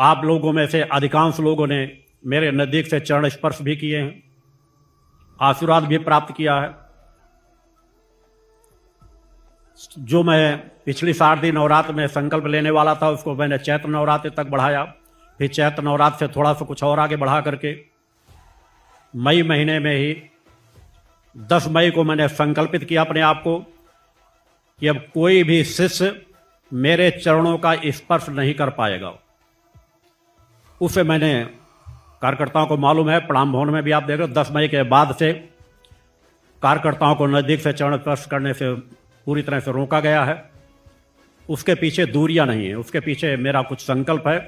आप लोगों में से अधिकांश लोगों ने मेरे नज़दीक से चरण स्पर्श भी किए हैं, आशीर्वाद भी प्राप्त किया है। जो मैं पिछली शारदीय नवरात्र में संकल्प लेने वाला था उसको मैंने चैत्र नवरात्र तक बढ़ाया, फिर चैत्र नवरात्र से थोड़ा सा कुछ और आगे बढ़ा करके मई महीने में ही 10 मई को मैंने संकल्पित किया अपने आप को कि अब कोई भी शिष्य मेरे चरणों का स्पर्श नहीं कर पाएगा। उसे मैंने कार्यकर्ताओं को मालूम है, प्रणाम भवन में भी आप देख रहे हो 10 मई के बाद से कार्यकर्ताओं को नज़दीक से चरण स्पर्श करने से पूरी तरह से रोका गया है। उसके पीछे दूरियां नहीं है, उसके पीछे मेरा कुछ संकल्प है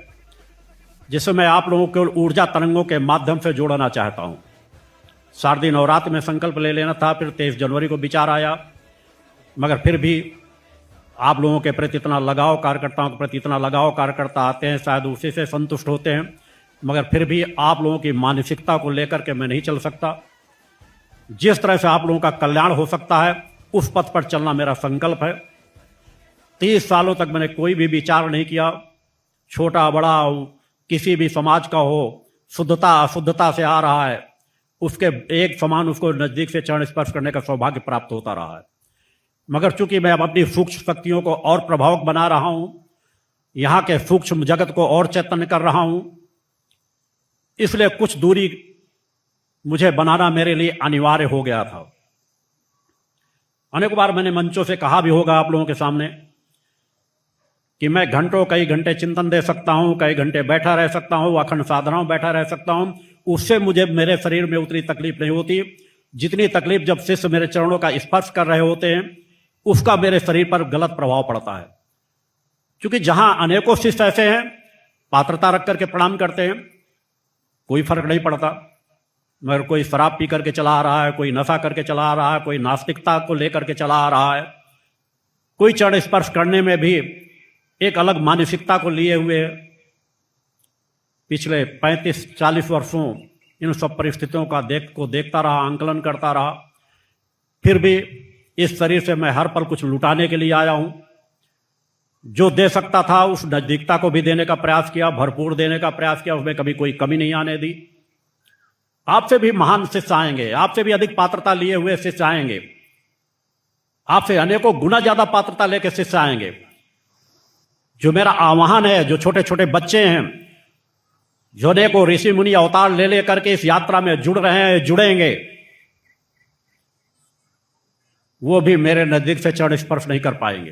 जिसे मैं आप लोगों को ऊर्जा तरंगों के माध्यम से जोड़ना चाहता हूं। शारदीय नवरात्र में संकल्प ले लेना था, फिर 23 जनवरी को विचार आया, मगर फिर भी आप लोगों के प्रति इतना लगाव, कार्यकर्ताओं के प्रति इतना लगाव, कार्यकर्ता आते हैं शायद उसी से संतुष्ट होते हैं, मगर फिर भी आप लोगों की मानसिकता को लेकर के मैं नहीं चल सकता। जिस तरह से आप लोगों का कल्याण हो सकता है उस पथ पर चलना मेरा संकल्प है। 30 सालों तक मैंने कोई भी विचार नहीं किया, छोटा बड़ा किसी भी समाज का हो, शुद्धता अशुद्धता से आ रहा है, उसके एक समान उसको नज़दीक से चरण स्पर्श करने का सौभाग्य प्राप्त होता रहा है। मगर चूंकि मैं अपनी सूक्ष्म शक्तियों को और प्रभावक बना रहा हूं, यहां के सूक्ष्म जगत को और चैतन्य कर रहा हूं, इसलिए कुछ दूरी मुझे बनाना मेरे लिए अनिवार्य हो गया था। अनेक बार मैंने मंचों से कहा भी होगा आप लोगों के सामने कि मैं घंटों कई घंटे चिंतन दे सकता हूं, कई घंटे बैठा रह सकता हूं, अखंड साधनाओं बैठा रह सकता हूं, उससे मुझे मेरे शरीर में उतनी तकलीफ नहीं होती जितनी तकलीफ जब शिष्य मेरे चरणों का स्पर्श कर रहे होते हैं उसका मेरे शरीर पर गलत प्रभाव पड़ता है। क्योंकि जहां अनेकों शिष्य ऐसे हैं पात्रता रख करके प्रणाम करते हैं, कोई फर्क नहीं पड़ता, मगर कोई शराब पी करके चला आ रहा है, कोई नशा करके चला आ रहा है, कोई नास्तिकता को लेकर के चला आ रहा है, कोई चरण स्पर्श करने में भी एक अलग मानसिकता को लिए हुए है। पिछले 35-40 वर्षों इन सब परिस्थितियों का देखता रहा, आंकलन करता रहा, फिर भी इस शरीर से मैं हर पल कुछ लुटाने के लिए आया हूं। जो दे सकता था उस नजदीकता को भी देने का प्रयास किया, भरपूर देने का प्रयास किया, उसमें कभी कोई कमी नहीं आने दी। आपसे भी महान शिष्य आएंगे, आपसे भी अधिक पात्रता लिए हुए शिष्य आएंगे, आपसे अनेकों गुना ज्यादा पात्रता लेकर शिष्य आएंगे। जो मेरा आह्वान है, जो छोटे छोटे बच्चे हैं, जो अनेकों ऋषि मुनि अवतार ले लेकर के इस यात्रा में जुड़ रहे हैं, जुड़ेंगे, वो भी मेरे नजदीक से चरण स्पर्श नहीं कर पाएंगे।